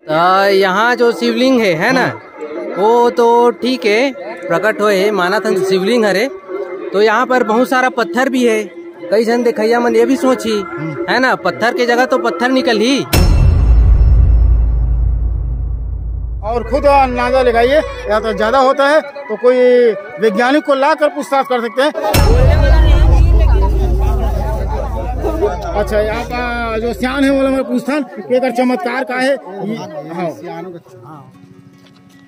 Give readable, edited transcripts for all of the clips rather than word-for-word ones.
यहाँ जो शिवलिंग है ना, वो तो ठीक है, प्रकट होए माना था शिवलिंग हरे। तो यहाँ पर बहुत सारा पत्थर भी है। कई जन देखैया मन ये भी सोची है ना, पत्थर के जगह तो पत्थर निकल ही। और खुद अंदाजा लगाइए, या तो ज्यादा होता है तो कोई वैज्ञानिक को ला कर पूछताछ कर सकते हैं। अच्छा, यहाँ का जो सियान है वो हमारे पूछताछ के चमत्कार का है।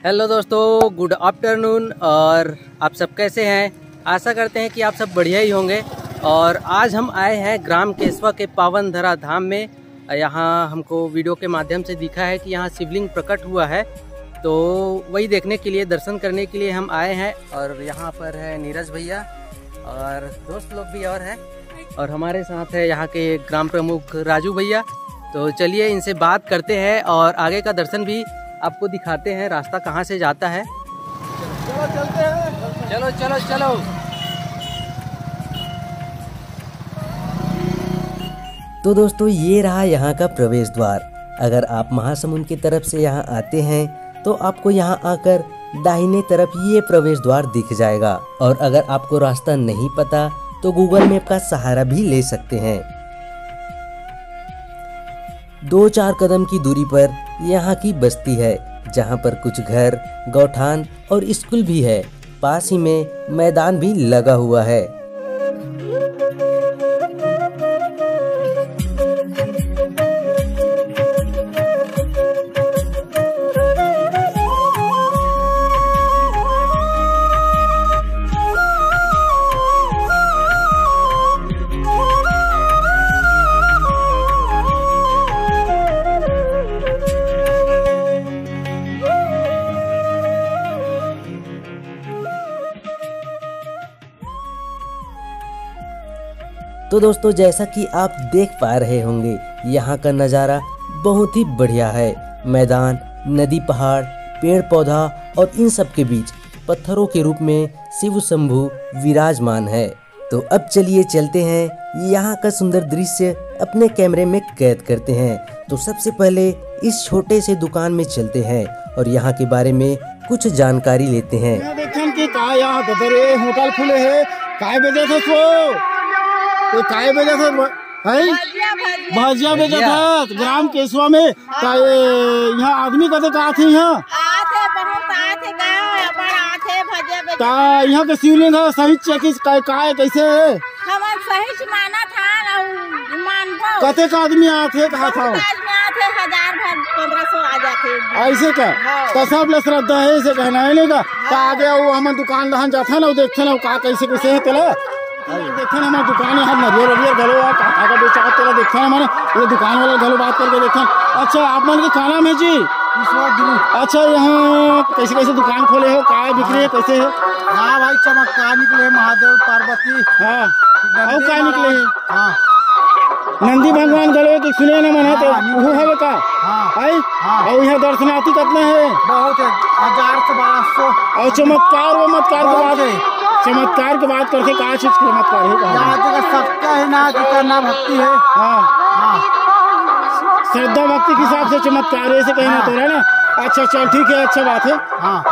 हेलो दोस्तों, गुड आफ्टरनून। और आप सब कैसे हैं? आशा करते हैं कि आप सब बढ़िया ही होंगे। और आज हम आए हैं ग्राम केसवा के पावन धरा धाम में। यहाँ हमको वीडियो के माध्यम से दिखा है कि यहाँ शिवलिंग प्रकट हुआ है, तो वही देखने के लिए, दर्शन करने के लिए हम आए हैं। और यहाँ पर है नीरज भैया और दोस्त लोग भी और हैं, और हमारे साथ है यहाँ के ग्राम प्रमुख राजू भैया। तो चलिए इनसे बात करते हैं और आगे का दर्शन भी आपको दिखाते हैं, रास्ता कहाँ से जाता है। चलो चलते हैं, चलो चलो चलो। तो दोस्तों, ये रहा यहाँ का प्रवेश द्वार। अगर आप महासमुंद की तरफ से यहाँ आते हैं तो आपको यहाँ आकर दाहिने तरफ ये प्रवेश द्वार दिख जाएगा। और अगर आपको रास्ता नहीं पता तो गूगल मैप का सहारा भी ले सकते हैं। 2-4 कदम की दूरी पर यहाँ की बस्ती है, जहाँ पर कुछ घर, गौठान और स्कूल भी है। पास ही में मैदान भी लगा हुआ है। तो दोस्तों, जैसा कि आप देख पा रहे होंगे, यहाँ का नज़ारा बहुत ही बढ़िया है। मैदान, नदी, पहाड़, पेड़ पौधा और इन सब के बीच पत्थरों के रूप में शिव शंभु विराजमान है। तो अब चलिए चलते हैं, यहाँ का सुंदर दृश्य अपने कैमरे में कैद करते हैं। तो सबसे पहले इस छोटे से दुकान में चलते हैं और यहाँ के बारे में कुछ जानकारी लेते हैं। होटल खुले है, काय बजे थे तो काय बजा था भजिया बजा था ग्राम केसवा में। यहाँ आदमी कते का थे, यहाँ यहाँ के शिवलिंग है सही चेकिस काय कैसे है? कते का आदमी आते कहा था? 1000-1500 आ जाते ऐसे का। तो सब ले श्रद्धा है, इसे कहना है नहीं का। आगे वो हम दुकान दहन जाता ना, देखते ना का कैसे कैसे है तेला देखते ना। हमारे दुकान है नरियर गलो काका का बेचा तेरा देखते हैं हमारे ये दुकान वाला गलो बात करके देखते हैं। अच्छा, आप मन के क्या नाम है जी? अच्छा, यहाँ कैसे कैसे दुकान खोले हो, काय बिक्री है, कैसे है? हाँ भाई, चमत्कार निकले महादेव पार्वती। हाँ, और काय निकले है? हाँ, नंदी भगवान गलो की सुने न मना तो वो है का। हाँ, और यहाँ दर्शनार्थी कितना है? बहुत है, 1000 से 1200। और चमत्कार वो मत्कार के बाद है, चमत्कार के बात करते कहा चीज चमत्कार है? सत्य है ना, करना भक्ति है। हाँ, श्रद्धा भक्ति के हिसाब से चमत्कार है, ऐसे कहना तो है ना। अच्छा चल ठीक है, अच्छा बात है। हाँ।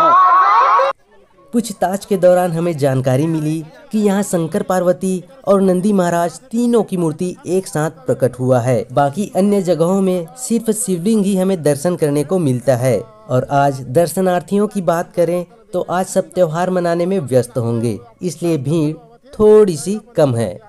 पूछताछ के दौरान हमें जानकारी मिली कि यहाँ शंकर पार्वती और नंदी महाराज तीनों की मूर्ति एक साथ प्रकट हुआ है। बाकी अन्य जगहों में सिर्फ शिवलिंग ही हमें दर्शन करने को मिलता है। और आज दर्शनार्थियों की बात करें तो आज सब त्योहार मनाने में व्यस्त होंगे, इसलिए भीड़ थोड़ी सी कम है।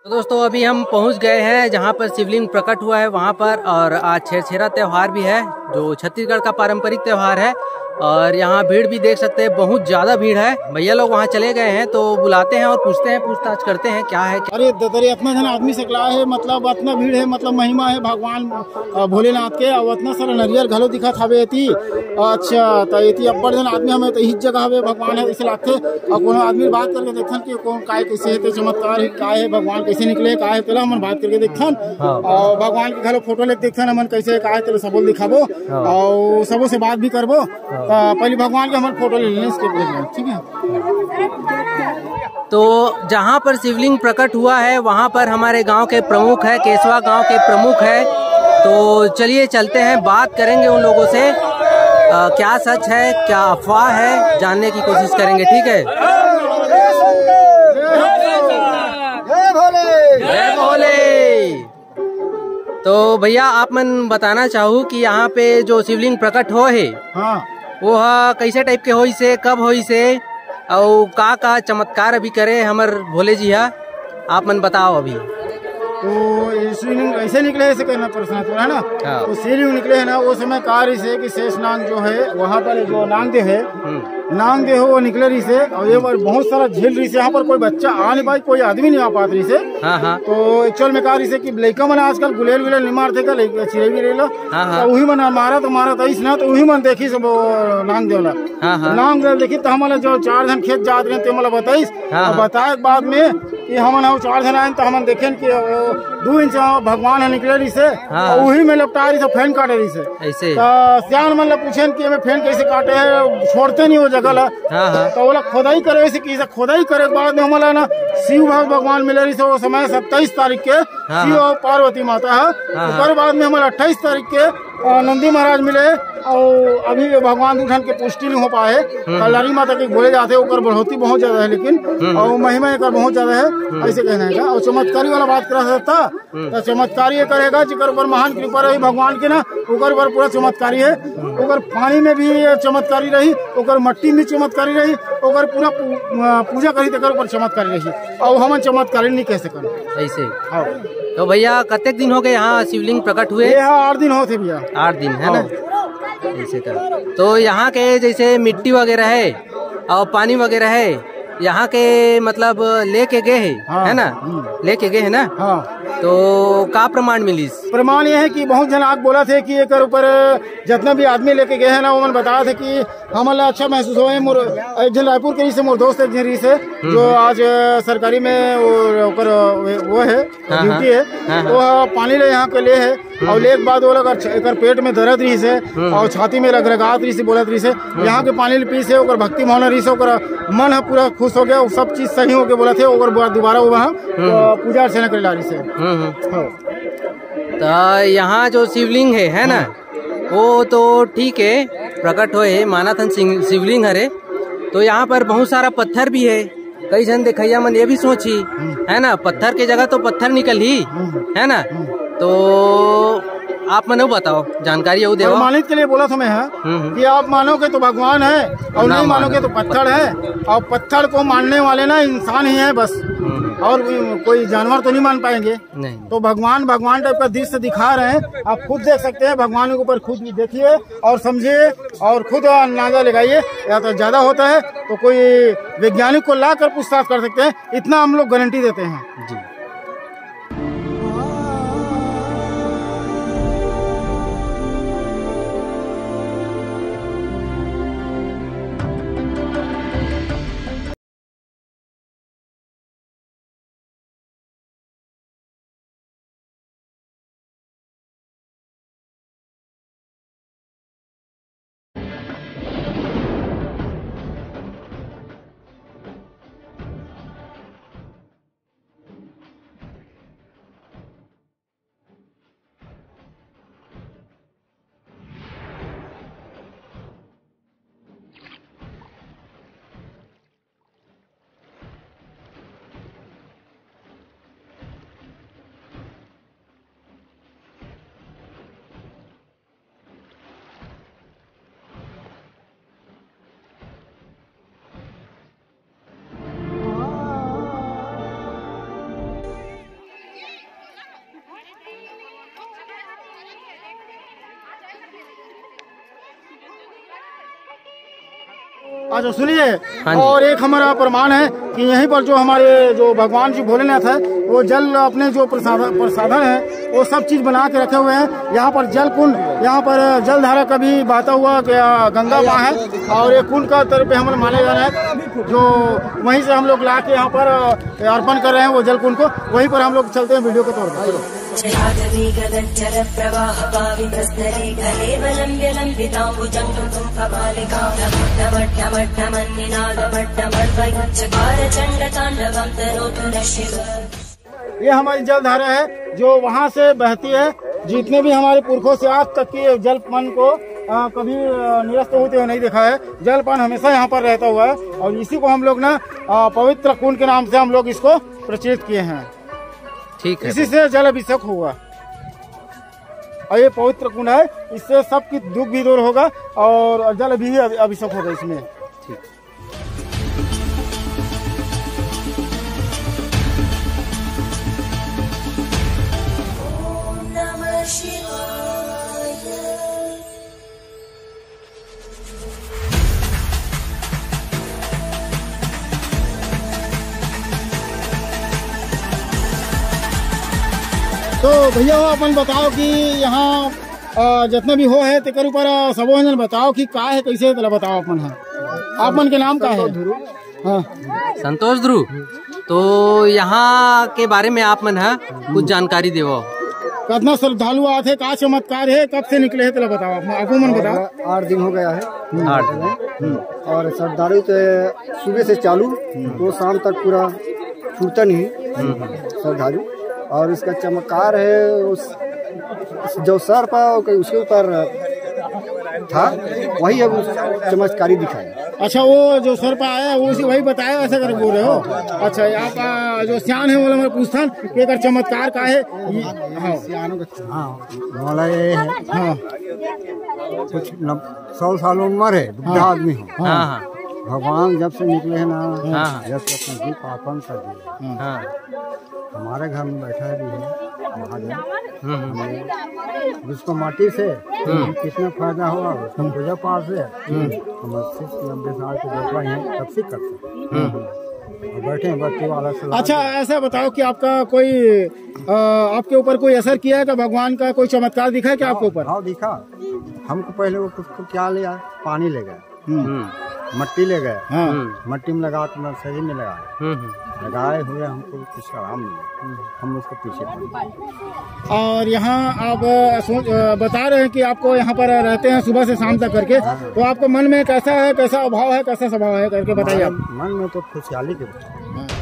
तो दोस्तों, अभी हम पहुंच गए हैं जहां पर शिवलिंग प्रकट हुआ है वहां पर। और आज छेरछेरा त्योहार भी है, जो छत्तीसगढ़ का पारंपरिक त्योहार है। और यहाँ भीड़ भी देख सकते हैं, बहुत ज्यादा भीड़ है। भैया लोग वहाँ चले गए हैं, तो बुलाते हैं और पूछते हैं, पूछताछ करते हैं क्या है। अरे दतरी इतना जन आदमी सकला है, मतलब इतना भीड़ है, मतलब महिमा है भगवान भोलेनाथ के। और इतना सारा नरियर घलो दिखा था बेती। अच्छा, तो ये अब्बड़ जन आदमी हमें तो इस जगह हवे भगवान है इसे लगते। और कोनो आदमी बात करके देखन कि कौन काय कैसे है, चमत्कार है काय है, भगवान कैसे निकले काय है, तेला हमन बात करके देखन। और भगवान के घलो फोटो लेके देखन हमन कैसे काय तेला सबो दिखाबो और सबो से बात भी करबो। पहले भगवान के हमारे फोटो ले लेने, इसके ठीक है। तो जहाँ पर शिवलिंग प्रकट हुआ है वहाँ पर हमारे गांव के प्रमुख है, केसवा गांव के प्रमुख है तो चलिए चलते हैं, बात करेंगे उन लोगों से, क्या सच है क्या अफवाह है, जानने की कोशिश करेंगे। ठीक है। जय भोले। तो भैया आप मन बताना चाहूँ कि यहाँ पे जो शिवलिंग प्रकट हो है, हाँ, वो कैसे टाइप के होई से, कब होई से, और का चमत्कार अभी करे हमर भोले जी है, आप मन बताओ अभी। तो शिवलिंग ऐसे निकले ऐसे कहना प्रश्न तो है ना। हाँ। तो शिवलिंग निकले है ना, वो समय कार्य से कि शेष नाग जो है वहाँ पर जो नाग देह है, नाग देह वो निकले रही से, और ये बहुत सारा झील रही से, यहाँ पर कोई बच्चा आ नहीं पाई, कोई आदमी नहीं आ पात रही से। हाँ हाँ। तो एक्चुअल में कार्य से कि लड़का मन आजकल गुलेल गुलेल नहीं मारते का, चिड़े भी रही लो। हाँ हाँ। तो वही मन मारा तो इस ना, तो वही मन देखी सब नाग देवला। हाँ हाँ। नाग देव देखी तो हमारे जो 4 जन खेत जात रहे थे, मतलब बताइस। हाँ। बताए बाद में कि हम 4 जन आए तो हम देखे कि 2 इंच भगवान है निकले रही से, और वही में लपटा रही से, फैन काटे रही से ऐसे। तो सियान मन पूछे कि हमें फैन कैसे काटे है, छोड़ते नहीं वो जगह ला। तो वो खोदाई करे वैसे की खोदाई करे के बाद में हमारा ना शिव भगवान मिले रही से, वो समय 27 तारीख के शिव और पार्वती माता है। उसके बाद में हमारा 28 तारीख के नंदी महाराज मिले, और अभी भगवान उठन के पुष्टि नहीं हो पाए। कल्याणी माता के बोले जाते हैं, बढ़ोती बहुत ज्यादा है, लेकिन और महिमा एक बहुत ज्यादा है, ऐसे कहना है। और चमत्कारी वाला बात करा सकता तो चमत्कारी ये करेगा जिकर ऊपर महान कृपा रही भगवान के ना, ओकर ऊपर पूरा चमत्कारी है। ओकर पानी में भी चमत्कारी रही, ओकर मट्टी में चमत्कारी रही, ओकर पूरा पूजा करी तक ऊपर चमत्कारी रही, और हम चमत्कारी नहीं कह सकते ऐसे। हाँ। तो भैया कतेक दिन हो गए यहाँ शिवलिंग प्रकट हुए? 8 दिन होते भैया। 8 दिन है ना, ऐसे कर। तो यहाँ के जैसे मिट्टी वगैरह है और पानी वगैरह है, यहाँ के मतलब लेके गए है, हाँ, है ना, लेके गए है ना। हाँ। तो का प्रमाण मिली? प्रमाण ये है कि बहुत जन आग बोला थे कि एक ऊपर जितना भी आदमी लेके गए हैं ना, वो मन बताया थे कि हमारा अच्छा महसूस हो। एक जन रायपुर के से मोर दोस्त एक जन से जो आज सरकारी में वो है ड्यूटी है, वो पानी ले यहाँ के ले है, और ले के बाद वो लोग एक पेट में दर्द रही से, और छाती में रगरगाहट रही से, बोलत रही से, यहाँ के पानी पी से ओकर भक्ति भावना रही से, मन है पूरा खुश हो गया, सब चीज सही हो गया बोला थे, और दोबारा वो वहाँ पूजा अर्चना कर ला रही से। तो यहाँ जो शिवलिंग है ना, वो तो ठीक है प्रकट होए, माना था शिवलिंग हरे। तो यहाँ पर बहुत सारा पत्थर भी है, कई जन देखैया मन ये भी सोची है ना, पत्थर के जगह तो पत्थर निकल ही है ना। तो आप मनो बताओ, जानकारी वो देवा। प्रमाणित के लिए बोला था मैं कि आप मानोगे तो भगवान है, और नहीं मानोगे तो पत्थर है, और पत्थर को मानने वाले ना इंसान ही है बस, और कोई जानवर तो नहीं मान पाएंगे। नहीं। तो भगवान टाइप का दृश्य दिखा रहे हैं, आप खुद देख सकते हैं, भगवान के ऊपर खुद देखिए और समझिए, और खुद अंदाजा लगाइए। या तो ज्यादा होता है तो कोई वैज्ञानिक को ला कर पूछताछ कर सकते हैं, इतना हम लोग गारंटी देते हैं जी। अच्छा सुनिए, और एक हमारा प्रमाण है कि यहीं पर जो हमारे जो भगवान जी भोलेनाथ है, वो जल अपने जो प्रसाधन है वो सब चीज बना के रखे हुए हैं। यहाँ पर जल कुंड, यहाँ पर जल धारा कभी बहता हुआ गंगा माँ है, और एक कुंड का तरफ हम माने जा रहे हैं, जो वहीं से हम लोग ला के यहाँ पर अर्पण कर रहे हैं वो जल कुंड को। वहीं पर हम लोग चलते हैं वीडियो के तौर पर। ये हमारी जल धारा है जो वहाँ से बहती है जितने भी हमारे पुरखों से आज तक के जलपान को कभी निरस्त होते हुए नहीं देखा है। जलपान हमेशा यहाँ पर रहता हुआ है और इसी को हम लोग ना पवित्र कुंड के नाम से हम लोग इसको प्रचलित किए हैं। ठीक है, इसी से जल अभिषेक होगा और ये पवित्र कुंड है, इससे सबकी दुख भी दूर होगा और जल भी अभिषेक होगा इसमें। ठीक। तो भैया वो अपन बताओ कि यहाँ जितना भी हो है तेकर ऊपर सबो जन बताओ कि का है कैसे तला बताओ अपन है। आपन के नाम का है? हाँ, संतोष ध्रुव। तो यहाँ के बारे में आप मन है कुछ जानकारी देवो। कितना श्रद्धालु आते, का चमत्कार है, कब से निकले है तला बताओ, आपको मन बताओ। 8 दिन हो गया है। 8 दिन। और श्रद्धालु तो सुबह से चालू तो शाम तक पूरा छूटता नहीं श्रद्धालु। और इसका चमत्कार है उस जो सर पर उसके ऊपर था वही अब चमत्कारी दिखाया। अच्छा, वो जो सर पर आया वो उसी वही बताया, ऐसा कर बोल रहे हो? अच्छा, आप जो सियान है बोला मैं पूछता कि अगर चमत्कार का है। वाला ये है, हाँ, कुछ 100 साल उम्र है, बुढ़ा आदमी है। हाँ हाँ भगवान जब से निकले हैं ना, हाँ। जब से अपना जीव अर्पण कर दिए। हाँ। हमारे घर में बैठा भी है महादेव, जिसको माटी से कितना फायदा हुआ उसका पूजा पाठ से हम 80-90 साल के बैठा हैं, तब से करते बैठे बच्चे वाला से। अच्छा, ऐसा बताओ कि आपका कोई आपके ऊपर कोई असर किया है? का भगवान का कोई चमत्कार दिखा है क्या आपके ऊपर? हाँ दिखा। हमको पहले वो कुछ क्या लिया, पानी ले गए, मट्टी ले गए, मट्टी में लगा तो शरीर में लगाए हुए हमको कुछ आराम मिला, हम उसके पीछे पड़े। और यहाँ आप बता रहे हैं कि आपको यहाँ पर रहते हैं सुबह से शाम तक करके, तो आपको मन में कैसा है, कैसा भाव है, कैसा स्वभाव है करके बताइए आप। मन में तो खुशहाली के बच्चे।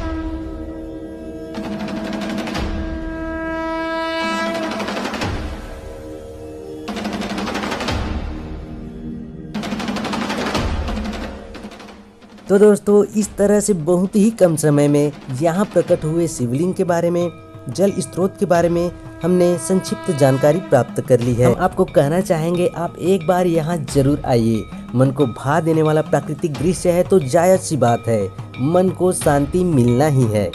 तो दोस्तों, इस तरह से बहुत ही कम समय में यहाँ प्रकट हुए शिवलिंग के बारे में, जल स्रोत के बारे में हमने संक्षिप्त जानकारी प्राप्त कर ली है। हम आपको कहना चाहेंगे आप एक बार यहाँ जरूर आइए। मन को भा देने वाला प्राकृतिक दृश्य है, तो जायज सी बात है, मन को शांति मिलना ही है।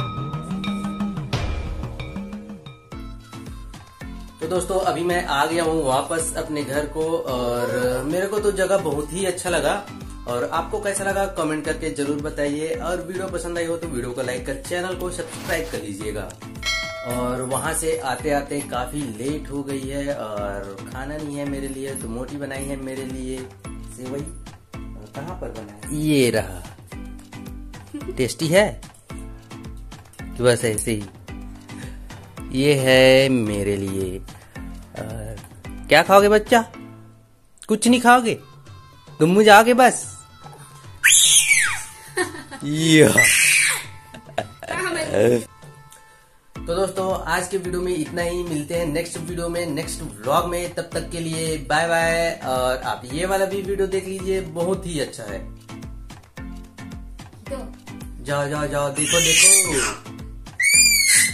तो दोस्तों, अभी मैं आ गया हूँ वापस अपने घर को और मेरे को तो जगह बहुत ही अच्छा लगा। और आपको कैसा लगा कमेंट करके जरूर बताइए। और वीडियो पसंद आई हो तो वीडियो को लाइक कर चैनल को सब्सक्राइब कर लीजिएगा। और वहां से आते आते काफी लेट हो गई है और खाना नहीं है मेरे लिए, तो मोटी बनाई है मेरे लिए सेवई। कहाँ पर बना है? ये रहा। टेस्टी है कि बस ऐसे ही। ये है मेरे लिए। और क्या खाओगे बच्चा? कुछ नहीं खाओगे? गुम्मू जाओगे बस? तो दोस्तों, आज के वीडियो में इतना ही। मिलते हैं नेक्स्ट वीडियो में, नेक्स्ट व्लॉग में। तब तक के लिए बाय बाय। और आप ये वाला भी वीडियो देख लीजिए, बहुत ही अच्छा है। जाओ जाओ जाओ, देखो देखो।